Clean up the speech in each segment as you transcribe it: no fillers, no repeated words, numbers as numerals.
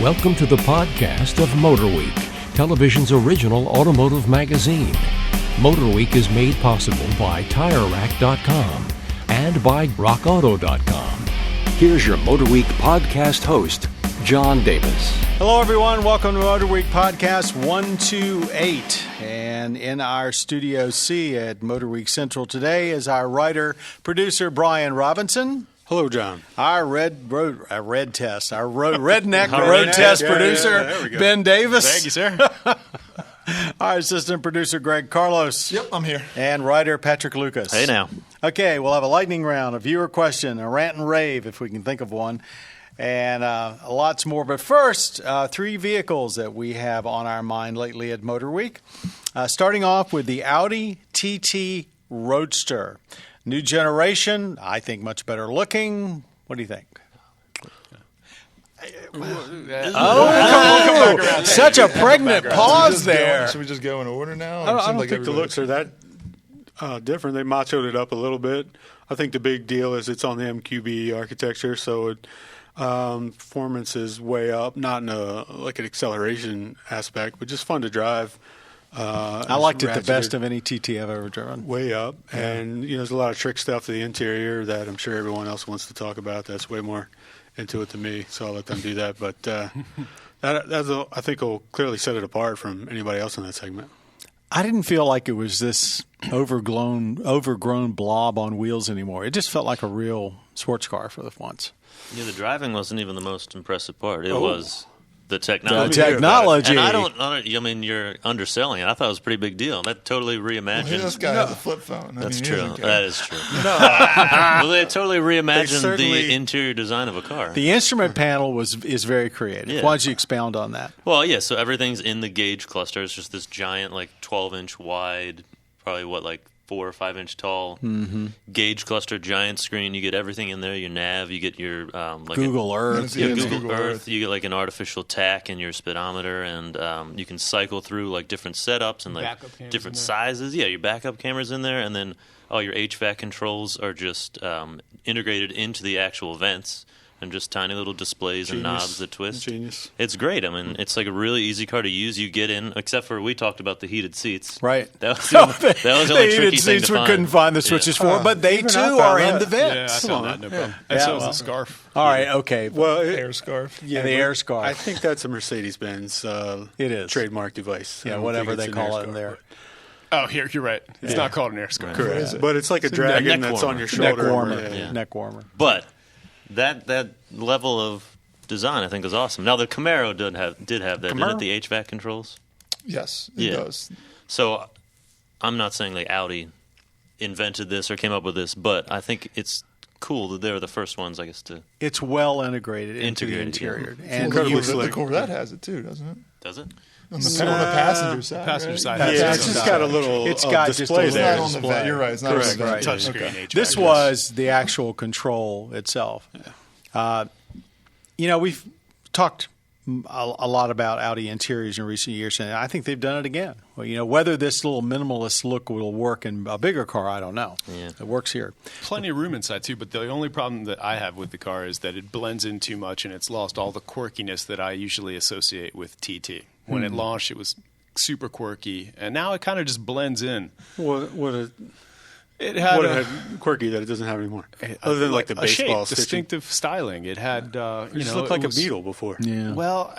Welcome to the podcast of MotorWeek, television's original automotive magazine. MotorWeek is made possible by TireRack.com and by RockAuto.com. Here's your MotorWeek podcast host, John Davis. Hello, everyone. Welcome to MotorWeek Podcast 128. And in our Studio C at MotorWeek Central today is our writer, producer, Brian Robinson. Hello, John. Our redneck road test producer, Ben Davis. Thank you, sir. Our assistant producer, Greg Carlos. Yep, I'm here. And writer, Patrick Lucas. Hey, now. Okay, we'll have a lightning round, a viewer question, a rant and rave, if we can think of one, and lots more. But first, three vehicles that we have on our mind lately at MotorWeek. Starting off with the Audi TT Roadster. New generation, I think much better looking. What do you think? Such a pregnant pause there. Should we just go in order now? I don't think the looks are that different. They machoed it up a little bit. I think the big deal is it's on the MQB architecture, so performance is way up, not in an acceleration aspect, but just fun to drive. I liked it the best of any TT I've ever driven. Way up. Yeah. And there's a lot of trick stuff to the interior that I'm sure everyone else wants to talk about. That's way more into it than me, so I'll let them do that. But I think will clearly set it apart from anybody else in that segment. I didn't feel like it was this overgrown blob on wheels anymore. It just felt like a real sports car for the once. Yeah, the driving wasn't even the most impressive part. It was the technology. And I mean, you're underselling it. I thought it was a pretty big deal. That totally reimagined. Well, this guy has a flip phone. That's true. That is true. Well, they totally reimagined the interior design of a car. The instrument panel is very creative. Yeah. Why don't you expound on that? Well, yeah, so everything's in the gauge cluster. It's just this giant, 12-inch wide, probably 4 or 5 inch tall gauge cluster, giant screen. You get everything in there. Your nav. You get your Google Earth. Yeah, Google Earth. You get an artificial tach in your speedometer, and you can cycle through different setups and different sizes. Yeah, your backup cameras in there, and then all your HVAC controls are just integrated into the actual vents. And just tiny little displays and knobs that twist. Genius. It's great. I mean, it's a really easy car to use. You get in, except for we talked about the heated seats. Right. That was the only tricky thing to we find. couldn't find the switches for, but they too are in the vents. Yeah, I found that, no problem. And so is the scarf. All right, okay. Well, air scarf. Yeah, the air scarf. I think that's a Mercedes-Benz it is. trademark device. Yeah, whatever they call it in there. Oh, here, you're right. It's not called an air scarf. Correct. But it's like a dragon that's on your shoulder. Neck warmer. But that level of design, I think, is awesome. Now, the Camaro did have that, didn't it? The HVAC controls? Yes, it does. So I'm not saying Audi invented this or came up with this, but I think it's cool that they're the first ones, I guess, to... It's well integrated into the interior. Yeah. And the Corvette has it, too, doesn't it? Does it? On the passenger side. Passenger side. Yeah, it's just got a little display there. It's not on the vet. You're right. It's not on the vet. Touchscreen HVAC. This was the actual control itself. We've talked a lot about Audi interiors in recent years, and I think they've done it again. Well, whether this little minimalist look will work in a bigger car, I don't know. Yeah. It works here. Plenty of room inside, too, but the only problem that I have with the car is that it blends in too much, and it's lost all the quirkiness that I usually associate with TT. When it launched, it was super quirky, and now it kind of just blends in. It had quirky that it doesn't have anymore. Other than the baseball shape, distinctive styling. It had it just looked like a beetle before. Yeah. Well,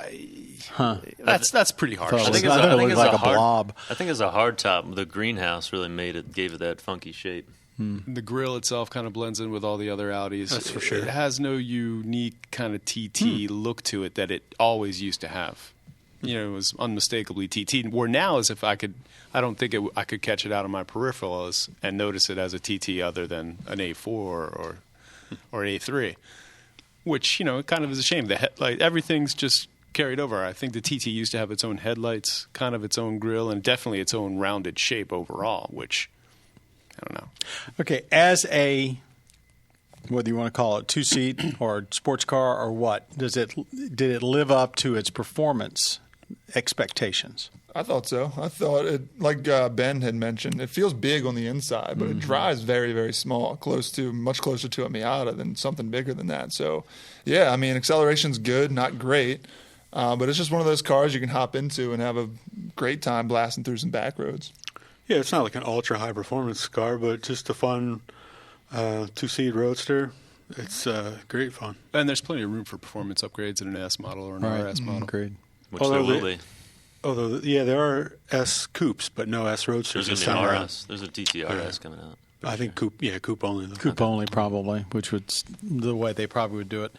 that's pretty harsh. I think it like a blob. I think it's a hard top. The greenhouse really gave it that funky shape. The grille itself kind of blends in with all the other Audis. That's for sure. It has no unique kind of TT look to it that it always used to have. It was unmistakably TT. Where now is I don't think I could catch it out of my peripheral and notice it as a TT other than an A4 or A3, which kind of is a shame. Everything's just carried over. I think the TT used to have its own headlights, kind of its own grille, and definitely its own rounded shape overall. Which I don't know. Okay, as whether you want to call it 2-seat or sports car or what, did it live up to its performance expectations? I thought so. I thought it, like Ben had mentioned, it feels big on the inside, but it drives very, very small, much closer to a Miata than something bigger than that. So, yeah, I mean, acceleration's good, not great. But it's just one of those cars you can hop into and have a great time blasting through some back roads. Yeah, it's not like an ultra high performance car, but just a fun 2-seat roadster. It's great fun. And there's plenty of room for performance upgrades in an S model or an RS model. Agreed. Which there will be. Although, yeah, there are S coupes, but no S roadsters. There's going to be an RS. There's a TT RS coming out. I think coupe only. Though. Coupe only, probably, which would the way they probably would do it.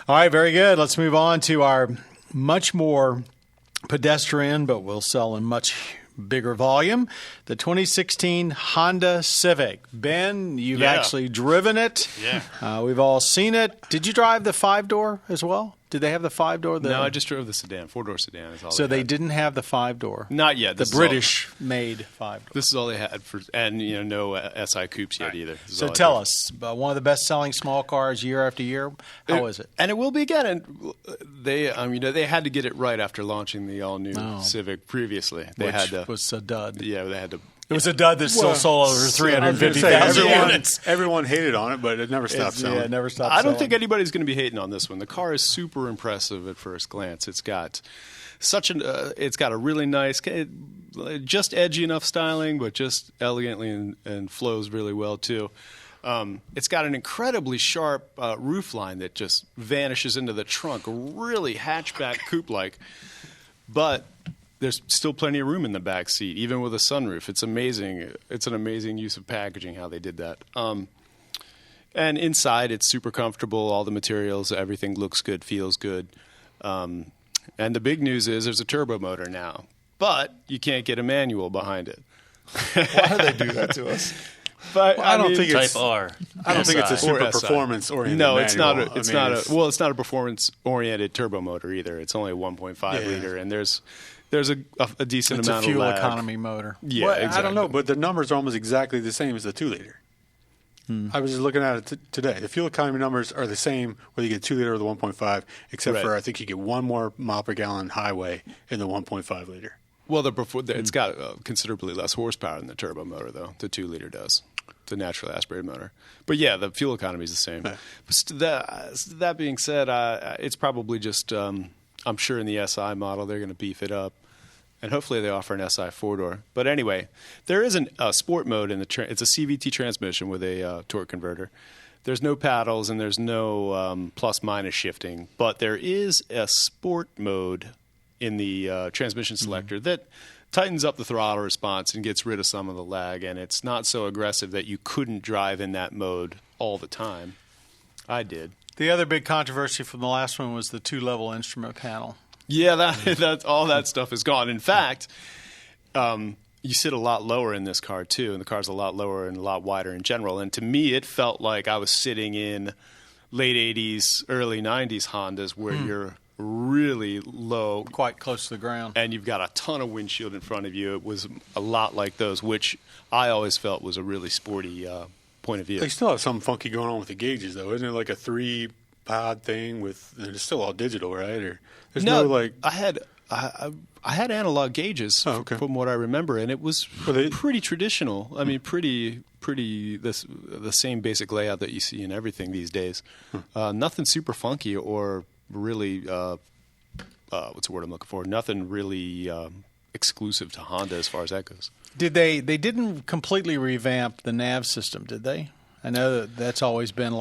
All right, very good. Let's move on to our much more pedestrian, but will sell in much bigger volume, the 2016 Honda Civic. Ben, you've actually driven it. Yeah. We've all seen it. Did you drive the 5-door as well? Did they have the 5-door? No, I just drove the sedan. 4-door sedan is all. So they had. didn't have the 5-door. Not yet. The British-made 5-door. This is all they had for, and no SI coupes yet either. So tell us, one of the best-selling small cars year after year. How is it? And it will be again. And they, they had to get it right after launching the all-new Civic previously. They Which had to, was a dud. Yeah, they had to. It was a dud that still sold over 350,000 units. Everyone hated on it, but it never stopped selling. Yeah, it never stopped I selling. don't think anybody's going to be hating on this one. The car is super impressive at first glance. It's got it's got a really nice, just edgy enough styling, but just elegantly and flows really well too. It's got an incredibly sharp roof line that just vanishes into the trunk, really hatchback coupe-like, but there's still plenty of room in the back seat, even with a sunroof. It's amazing. It's an amazing use of packaging how they did that. And inside, it's super comfortable. All the materials, everything looks good, feels good. And the big news is there's a turbo motor now, but you can't get a manual behind it. Why do they do that to us? But I don't think Type it's R. I don't think it's a Or super SI. performance oriented. No, it's not. manual. It's not a performance oriented turbo motor either. It's only a 1.5 liter, and there's a decent It's amount a fuel of lag. economy motor. Yeah, Well, exactly. I don't know, but the numbers are almost exactly the same as the 2-liter. I was just looking at it today. The fuel economy numbers are the same whether you get 2-liter or the 1.5, except Right. for I think you get one more mile per gallon highway in the 1.5 liter. Well, it's got considerably less horsepower than the turbo motor, though. The 2-liter does, the naturally aspirated motor. But yeah, the fuel economy is the same. Right. But that being said, it's probably just I'm sure in the SI model they're going to beef it up, and hopefully they offer an SI 4-door. But anyway, there is a sport mode in the it's a CVT transmission with a torque converter. There's no paddles and there's no plus minus shifting, but there is a sport mode in the transmission selector that tightens up the throttle response and gets rid of some of the lag, and it's not so aggressive that you couldn't drive in that mode all the time. I did. The other big controversy from the last one was the 2-level instrument panel. Yeah, that's all that stuff is gone. In fact, you sit a lot lower in this car too, and the car's a lot lower and a lot wider in general. And to me, it felt like I was sitting in late 80s, early 90s Hondas where you're really low, Quite close to the ground. and you've got a ton of windshield in front of you. It was a lot like those, which I always felt was a really sporty point of view. They still have something funky going on with the gauges, though. Isn't it like a 3-pod thing with? It's still all digital, right? Or there's no like. I had analog gauges from what I remember, and it was pretty traditional. I mean, pretty the same basic layout that you see in everything these days. Nothing super funky or really what's the word I'm looking for? Nothing really exclusive to Honda as far as that goes. Did they didn't completely revamp the nav system, did they? I know that's always been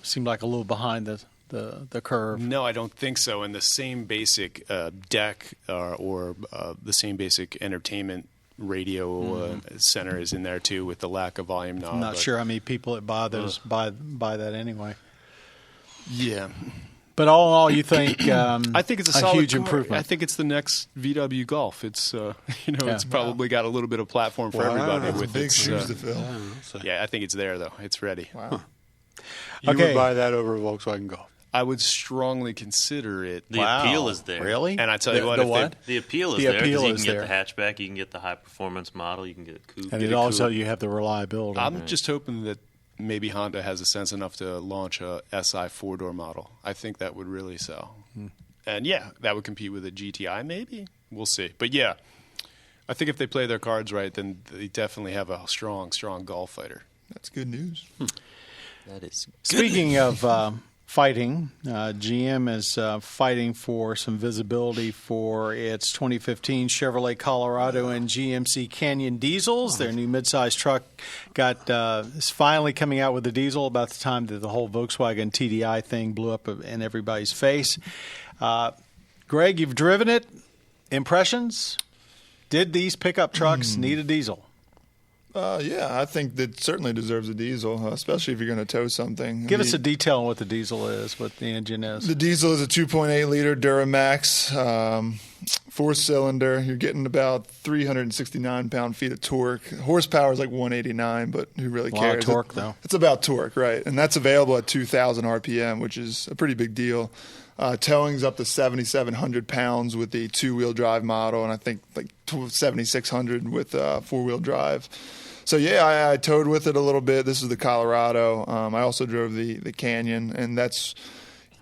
seemed like a little behind the curve. No, I don't think so. And the same basic deck or the same basic entertainment radio center is in there too, with the lack of volume knob. I'm not sure how many people that buy those buy that anyway. Yeah. But all in all, you think I think it's a solid huge car. improvement. I think it's the next VW Golf. It's it's probably got a little bit of platform for everybody. That's With big its, shoes to fill. yeah, I think it's there though. It's ready. Wow. You Okay. would buy that over a Volkswagen Golf. I would strongly consider it. The appeal is there. Really? And I tell you what, the if what? The appeal is The there because appeal you is can there. get the hatchback, you can get the high performance model, you can get a coupe. And Get it a also coupe. you have the reliability. I'm just hoping that maybe Honda has a sense enough to launch a SI 4-door model. I think that would really sell. And yeah, that would compete with a GTI maybe. We'll see. But yeah, I think if they play their cards right, then they definitely have a strong Golf fighter. That's good news. That is Speaking of fighting. GM is fighting for some visibility for its 2015 Chevrolet Colorado and GMC Canyon diesels. Their new midsize truck is finally coming out with a diesel about the time that the whole Volkswagen TDI thing blew up in everybody's face. Greg, you've driven it. Impressions? Did these pickup trucks need a diesel? Yeah, I think that certainly deserves a diesel, especially if you're going to tow something. Give us a detail on what the diesel is, what the engine is. The diesel is a 2.8-liter Duramax, 4-cylinder. You're getting about 369 pound-feet of torque. Horsepower is like 189, but who really cares? A lot of torque, though. It's about torque, right? And that's available at 2,000 RPM, which is a pretty big deal. Towing's up to 7,700 pounds with the two-wheel drive model, and I think like 7,600 with four-wheel drive. So, yeah, I towed with it a little bit. This is the Colorado. I also drove the Canyon, and that's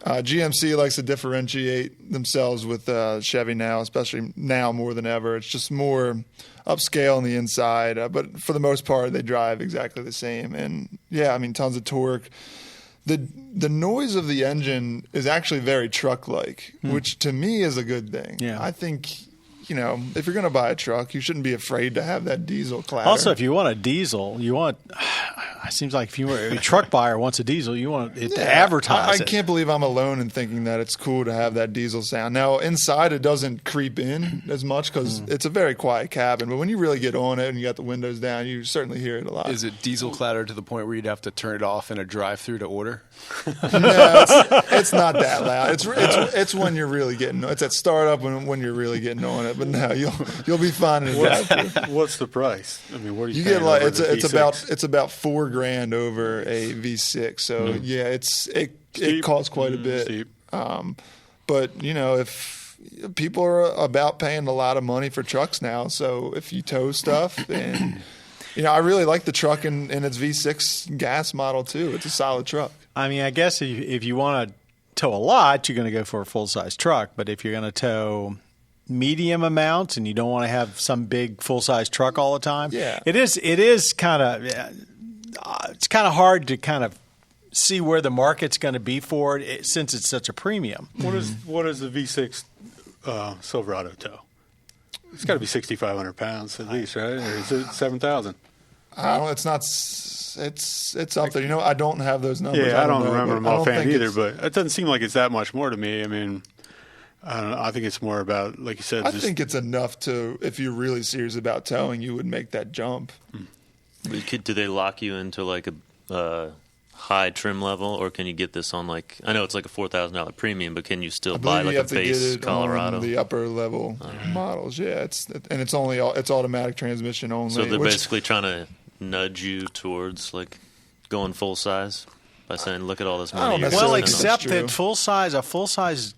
GMC likes to differentiate themselves with Chevy now, especially now more than ever. It's just more upscale on the inside, but for the most part, they drive exactly the same. And, yeah, I mean, tons of torque. The noise of the engine is actually very truck-like, which to me is a good thing. Yeah. I think, if you're going to buy a truck, you shouldn't be afraid to have that diesel clatter. Also, if you want a diesel, it seems like if you were a truck buyer wants a diesel, you want it to advertise I can't believe I'm alone in thinking that it's cool to have that diesel sound. Now, inside it doesn't creep in as much because it's a very quiet cabin, but when you really get on it and you got the windows down, you certainly hear it a lot. Is it diesel clatter to the point where you'd have to turn it off in a drive-through to order? No, it's not that loud. It's when you're really getting. It's at startup when you're really getting on it. But no, you'll be fine in a drive-through. What's the price? I mean, what are you get? Paying Like over it's the about $4,000 over a V6. So yeah, it costs quite a bit. Steep. But if people are about paying a lot of money for trucks now, so if you tow stuff and. I really like the truck in its V6 gas model, too. It's a solid truck. I mean, I guess if you want to tow a lot, you're going to go for a full-size truck. But if you're going to tow medium amounts and you don't want to have some big full-size truck all the time, it is kind of it's kind of hard to kind of see where the market's going to be for it since it's such a premium. What is the V6 Silverado tow? It's got to be 6,500 pounds at least, right? Or is it 7,000? It's not. It's up there. I don't have those numbers. Yeah, I don't remember them offhand either, but it doesn't seem like it's that much more to me. I mean, I don't know. I think it's more about, like you said. I think it's enough to, if you're really serious about towing, you would make that jump. Do they lock you into like a high trim level, or can you get this on I know it's like a $4,000 premium, but can you still buy like a base Colorado? On the upper level models, yeah. It's automatic transmission only. So they're basically trying to nudge you towards going full size by saying, "Look at all this money." Well, except that a full size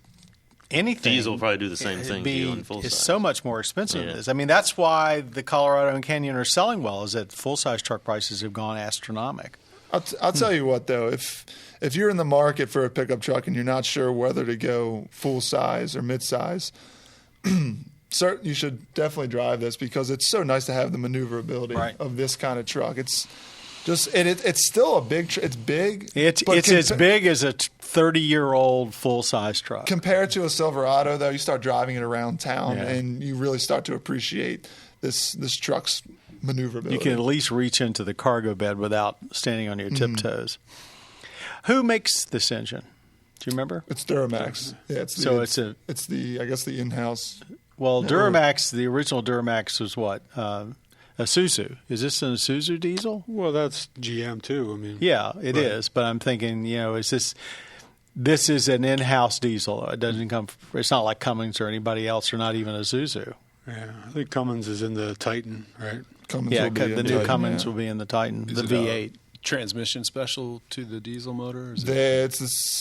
anything diesel will probably do the same thing to you in full size. It's so much more expensive than this. I mean, that's why the Colorado and Canyon are selling well. Is that full size truck prices have gone astronomical. I'll tell you what, though, if you're in the market for a pickup truck and you're not sure whether to go full size or mid size, you should definitely drive this because it's so nice to have the maneuverability of this kind of truck. It's just it's still a big. It's big. It's as big as a 30-year-old full size truck. Compared to a Silverado, though, you start driving it around town and you really start to appreciate this truck's maneuverability. You can at least reach into the cargo bed without standing on your tiptoes. Who makes this engine? Do you remember? It's Duramax. Yeah, it's the in-house. Well, Duramax, the original Duramax was what? A Isuzu. Is this an Isuzu diesel? Well, that's GM too. I mean, yeah, it is. But I'm thinking, is this? This is an in-house diesel. It doesn't come. It's not like Cummins or anybody else, or not even a Isuzu. Yeah, I think Cummins is in the Titan, right? The new Cummins will be in the Titan, the V8. Transmission special to the diesel motor? It's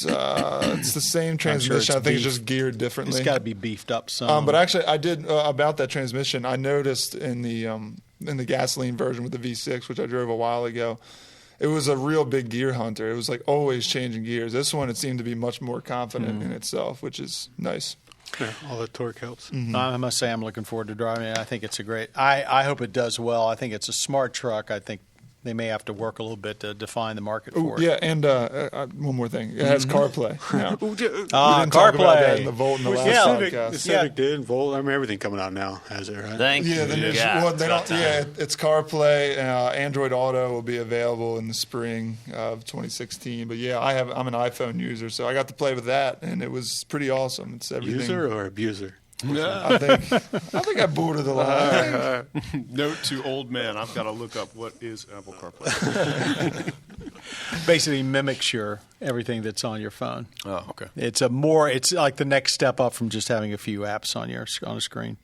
the same transmission. I think it's just geared differently. It's got to be beefed up some. But actually, I did about that transmission. I noticed in the gasoline version with the V6, which I drove a while ago, it was a real big gear hunter. It was like always changing gears. This one, it seemed to be much more confident in itself, which is nice. Yeah, all the torque helps. Mm-hmm. I must say I'm looking forward to driving it. I think it's a great – I hope it does well. I think it's a smart truck. I think they may have to work a little bit to define the market for it. Yeah, and one more thing. It has CarPlay. Yeah. We didn't talk CarPlay. about that in the Volt in the last podcast. The Civic did. Volt. I mean, everything coming out now has it, right? Thank you. Well, they don't. Yeah, it's CarPlay. Android Auto will be available in the spring of 2016. But yeah, I'm an iPhone user, so I got to play with that, and it was pretty awesome. It's everything. User or abuser? I think I booted the line. Note to old man: I've got to look up what is Apple CarPlay. Basically mimics everything that's on your phone. Oh, okay. It's like the next step up from just having a few apps on a screen.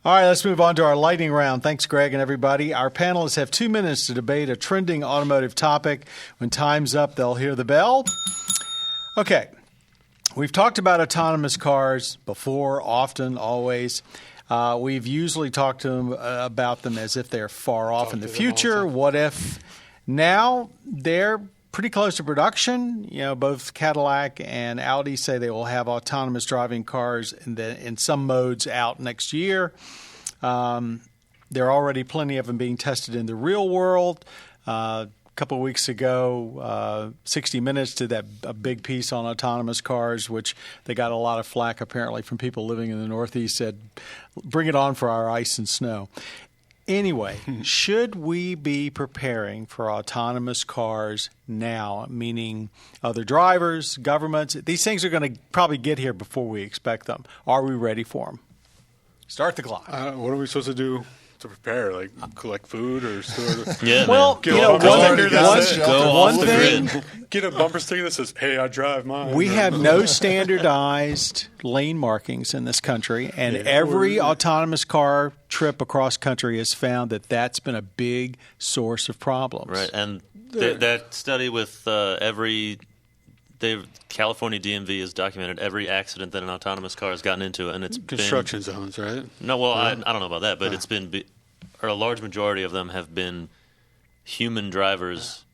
All right, let's move on to our lightning round. Thanks, Greg and everybody. Our panelists have 2 minutes to debate a trending automotive topic. When time's up, they'll hear the bell. Okay. We've talked about autonomous cars before, often, always. We've usually talked to them about them as if they're far off in the future. What if? Now they're pretty close to production. Both Cadillac and Audi say they will have autonomous driving cars in some modes out next year. There are already plenty of them being tested in the real world. A couple of weeks ago, 60 Minutes did a big piece on autonomous cars, which they got a lot of flack apparently from people living in the Northeast, said, bring it on for our ice and snow. Anyway, should we be preparing for autonomous cars now, meaning other drivers, governments? These things are going to probably get here before we expect them. Are we ready for them? Start the clock. What are we supposed to do to prepare? Like collect food or store? Yeah, well, one thing. Get a bumper sticker that says, "Hey, I drive mine." We have no standardized lane markings in this country, and every autonomous car trip across country has found that that's been a big source of problems. Right, and that study with California DMV has documented every accident that an autonomous car has gotten into, and it's construction zones, right? No, well, I don't know about that, but it's been, or a large majority of them have been human drivers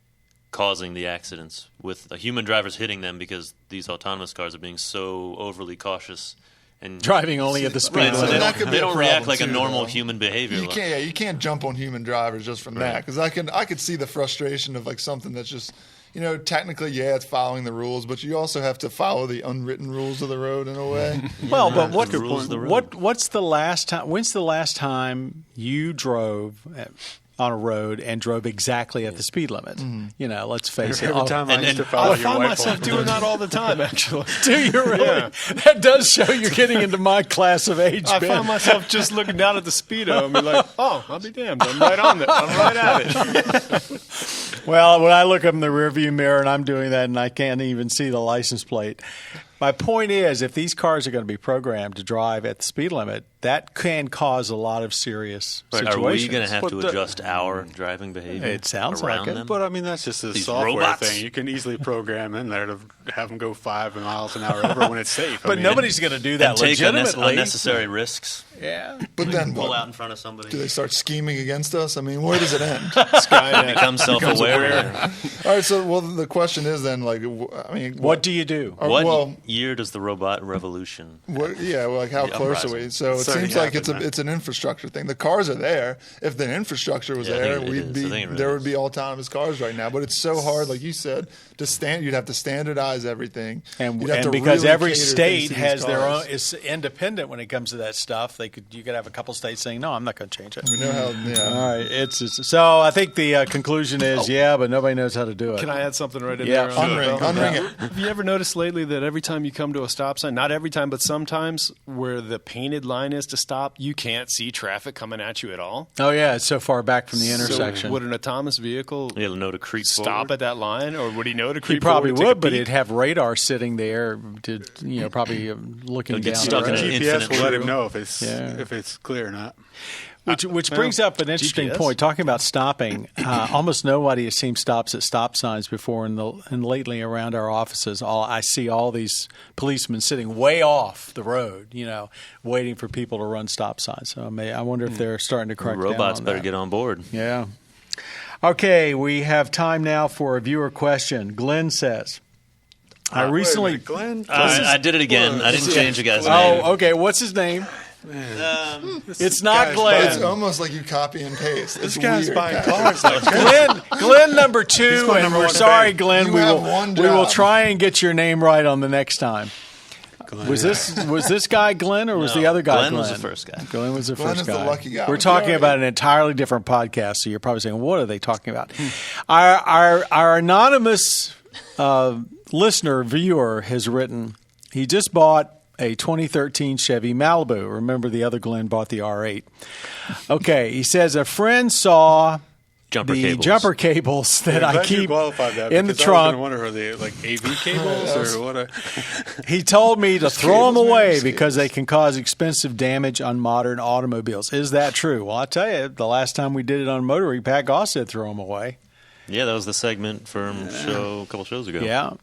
causing the accidents, with human drivers hitting them because these autonomous cars are being so overly cautious and driving only at the speed limit. limit. So they don't react like a normal human behavior. You can't jump on human drivers just from that, because I could see the frustration of like something that's just. Technically, it's following the rules, but you also have to follow the unwritten rules of the road in a way. Well, but what's the last time? When's the last time you drove on a road and drove exactly at the speed limit? Mm-hmm. Let's face it. Every time I used to follow I find myself doing that all the time, actually. Do you really? Yeah. That does show you're getting into my class of age. I find myself just looking down at the speedo and be like, "Oh, I'll be damned! I'm right on it. I'm right at it." Well, when I look up in the rearview mirror and I'm doing that and I can't even see the license plate. My point is, if these cars are going to be programmed to drive at the speed limit, that can cause a lot of serious situations. Are we going to have to adjust our driving behavior? It sounds like it. Them? But, I mean, that's just a software thing. You can easily program in there to have them go 5 miles an hour over when it's safe. But nobody's going to do that legitimately. Take unnecessary risks. Yeah. But then pull out in front of somebody. Do they start scheming against us? I mean, where does it end? Skynet becomes self-aware. All right, so the question is then, what do you do? What year does the robot revolution? How close are we? So it seems like it's an infrastructure thing. The cars are there. If the infrastructure was there, there would be autonomous cars right now. But it's so hard, like you said, you'd have to standardize everything, and because every state has their own, is independent when it comes to that stuff. You could have a couple states saying, "No, I'm not going to change it." We know how. Yeah. All right. So I think the conclusion is, but nobody knows how to do it. Can I add something right in there? Unring it. Have you ever noticed lately that every time you come to a stop sign, not every time, but sometimes, where the painted line is to stop, you can't see traffic coming at you at all? Oh yeah, it's so far back from the intersection. So would an autonomous vehicle know to creep stop forward at that line, or would he know to creep He probably forward? would, but he'd have radar sitting there to probably looking down. Stuck in an GPS will let him know if it's clear or not. Which brings up an interesting point. Talking about stopping, almost nobody, it seems, stops at stop signs before. And lately around our offices, I see all these policemen sitting way off the road, waiting for people to run stop signs. So I wonder if they're starting to crack down on that. Robots better get on board. Yeah. Okay, we have time now for a viewer question. Glenn says, I recently... Glenn? I did it again. I didn't change the guy's name. Oh, okay. What's his name? It's not Glenn. It's almost like you copy and paste. This It's guy's weird, buying Patrick. cars. Glenn number 2, He's my and number we're one sorry, fan. Glenn. You We have will one we will job. try and get your name right on the next time. Was this guy Glenn, or was the other guy Glenn? Glenn was the first guy. Glenn was the Glenn first is the guy. lucky guy We're with the talking R8. about an entirely different podcast, so you're probably saying, what are they talking about? Our anonymous listener, viewer, has written, he just bought a 2013 Chevy Malibu. Remember, the other Glenn bought the R8. Okay, he says, a friend saw Jumper the cables. jumper cables that I'm I glad you keep qualified that in the because I was trunk. gonna wonder, are they like AV cables or what? He told me to throw them cables, man, away just because cables. they can cause expensive damage on modern automobiles. Is that true? Well, I tell you, the last time we did it on MotorWeek, Pat Goss said throw them away. Yeah, that was the segment from a couple shows ago. Yeah.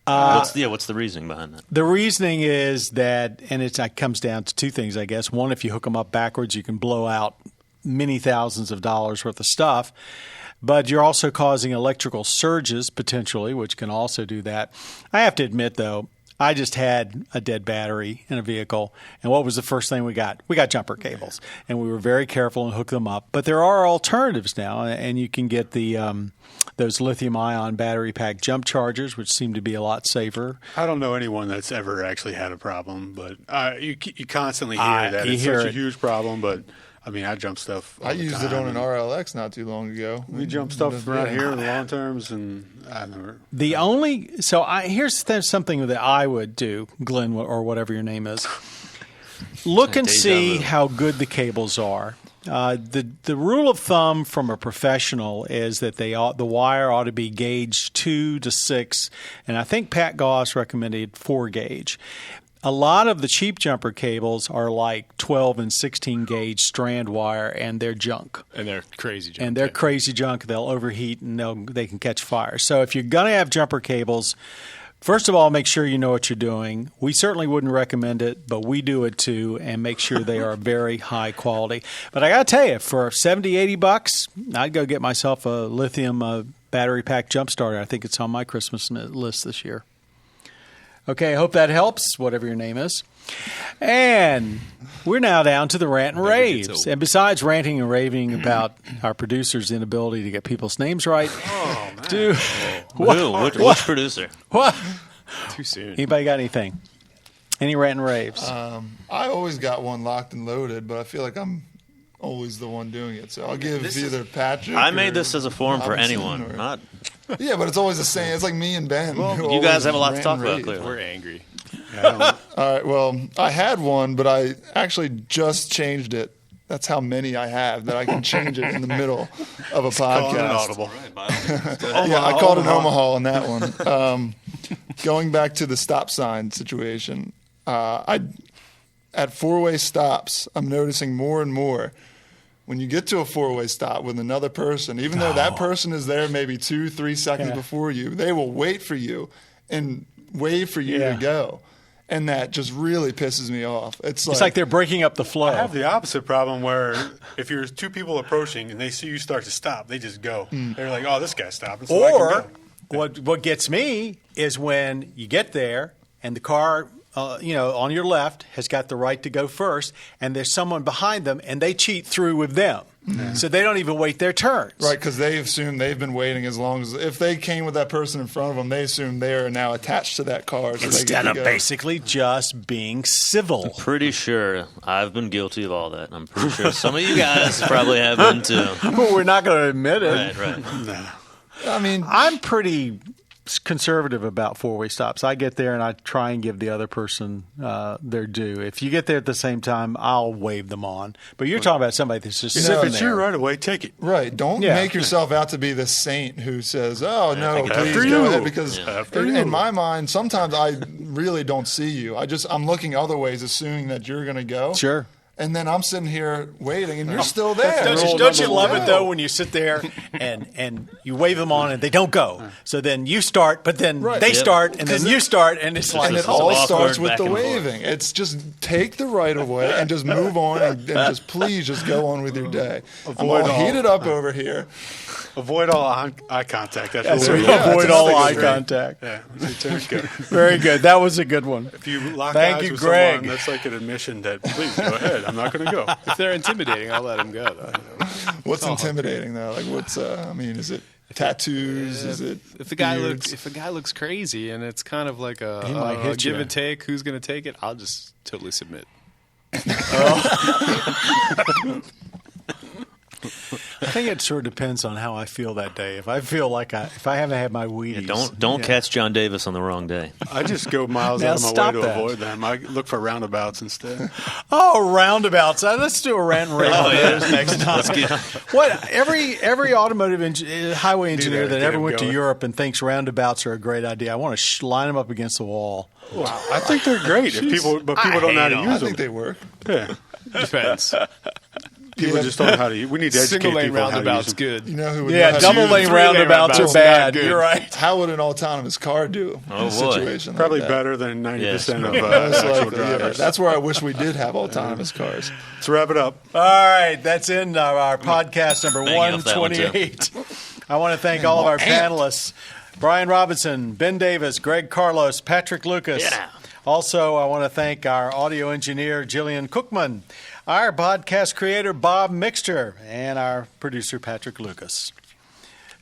What's the reasoning behind that? The reasoning is that, and it comes down to two things, I guess. One, if you hook them up backwards, you can blow out many thousands of dollars worth of stuff. But you're also causing electrical surges, potentially, which can also do that. I have to admit, though, I just had a dead battery in a vehicle, and what was the first thing we got? We got jumper cables, and we were very careful and hooked them up. But there are alternatives now, and you can get the those lithium-ion battery pack jump chargers, which seem to be a lot safer. I don't know anyone that's ever actually had a problem, but you constantly hear that you it's hear such it. a huge problem. But I mean, I jump stuff. All I the used time, it on an and RLX not too long ago. We jump stuff around here in the long terms, and I never. Here's something that I would do, Glenn, or whatever your name is. Look and Deja see vu. how good the cables are. The rule of thumb from a professional is that the wire ought to be gauge 2 to 6, and I think Pat Goss recommended 4 gauge. A lot of the cheap jumper cables are like 12 and 16 gauge strand wire, and they're junk. And they're crazy junk. And they're crazy junk. They'll overheat and they can catch fire. So if you're going to have jumper cables, first of all, make sure you know what you're doing. We certainly wouldn't recommend it, but we do it too, and make sure they are very high quality. But I got to tell you, for $70, $80, I'd go get myself a lithium battery pack jump starter. I think it's on my Christmas list this year. Okay, I hope that helps, whatever your name is. And we're now down to the rant and raves. And besides ranting and raving about our producer's inability to get people's names right, Which producer? what? Too soon. Anybody got anything? Any rant and raves? I always got one locked and loaded, but I feel like I'm always the one doing it. So I'll give either Patrick. I or made this as a forum for Robinson anyone, or- not. Yeah, but it's always the same. It's like me and Ben. who You guys always have a lot to rant talk and about, rave. clearly. We're angry. All right. Well, I had one, but I actually just changed it. That's how many I have that I can change it in the middle of a Calling an podcast. audible. Yeah, I called an Omaha on that one. Going back to the stop sign situation, at four-way stops, I'm noticing more and more. When you get to a four-way stop with another person, even though that person is there maybe 2-3 seconds before you, they will wait for you and wave for you to go. And that just really pisses me off. It's like they're breaking up the flow. I have the opposite problem where if you're two people approaching and they see you start to stop, they just go. They're like, "Oh, this guy stopped." And so I Or can go. what gets me is when you get there and the car, on your left has got the right to go first, and there's someone behind them, and they cheat through with them, so they don't even wait their turns. Right, because they assume they've been waiting as long as if they came with that person in front of them, they assume they are now attached to that car. So Instead they of get to go. basically just being civil. Pretty sure I've been guilty of all that. I'm pretty sure some of you guys probably have been too. But we're not going to admit it. Right. I mean, I'm pretty conservative about four-way stops. I get there and I try and give the other person their due. If you get there at the same time, I'll wave them on. But you're talking about somebody that's just If sitting it's there. your right of way, take it. right. Don't Yeah. make yourself out to be the saint who says, "Oh no, think please after go you." ahead." Because After in you. my mind, sometimes I really don't see you. I'm looking other ways, assuming that you're going to go. Sure. And then I'm sitting here waiting, and you're still there. Don't you love it, though, when you sit there and you wave them on and they don't go? So then you start, but then Right. they Yep. start, and then you start, and it's like, And it It's all awkward starts with back the and forth. waving. It's just take the right of way and just move on and just please just go on with your day. I'm all Avoid all- heated up over here. Avoid all eye contact. That's really right. Avoid all eye great. contact. Yeah, there you go. Very good. That was a good one. If you lock Thank eyes you, with Greg. someone, that's like an admission that, please, go ahead. I'm not going to go. If they're intimidating, I'll let them go, though. What's intimidating though? Like, what's? I mean, is it tattoos? Is it? If a guy beards? looks crazy and it's kind of like He might a hit give you. and take, who's going to take it? I'll just totally submit. I think it sort of depends on how I feel that day. If I feel like if I haven't had my Wheaties, Don't catch John Davis on the wrong day. I just go miles Now out of my way stop to that. avoid them. I look for roundabouts instead. Oh, roundabouts! Let's do a rant and rave on those next time. What every automotive highway engineer that get ever him went to going. Europe and thinks roundabouts are a great idea, I want to line them up against the wall. Wow, I think they're great. People don't know how to use I them. think they work. Yeah. Depends. People just don't know how to use. We need to educate Single lane people on how to use roundabouts them. good. You know who would know Yeah, how to double use lane it? roundabouts are roundabouts bad. not good. You're right. How would an autonomous car do in Oh, a boy. situation Probably like that? better than 90% of Most actual likely, yeah. drivers. That's where I wish we did have autonomous cars. Let's wrap it up. All right, that's in our podcast number Bang off that one, too. 128. I want to thank all of our panelists, Brian Robinson, Ben Davis, Greg Carlos, Patrick Lucas. Yeah. Also, I want to thank our audio engineer, Jillian Cookman, our podcast creator, Bob Mixter, and our producer, Patrick Lucas,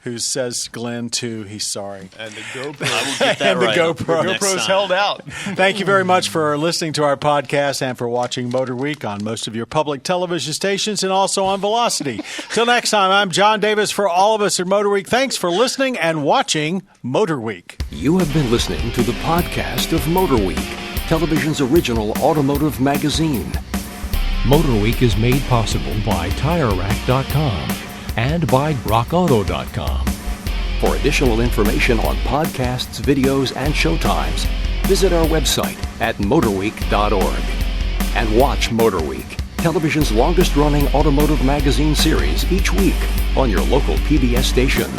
who says Glenn, too, he's sorry. And the GoPro. I will get that And the right. GoPro. next GoPro's time. held out. Thank you very much for listening to our podcast and for watching Motor Week on most of your public television stations and also on Velocity. Till next time, I'm John Davis for all of us at Motor Week. Thanks for listening and watching Motor Week. You have been listening to the podcast of MotorWeek, television's original automotive magazine. MotorWeek is made possible by TireRack.com and by RockAuto.com. For additional information on podcasts, videos, and showtimes, visit our website at MotorWeek.org. And watch MotorWeek, television's longest-running automotive magazine series each week on your local PBS station.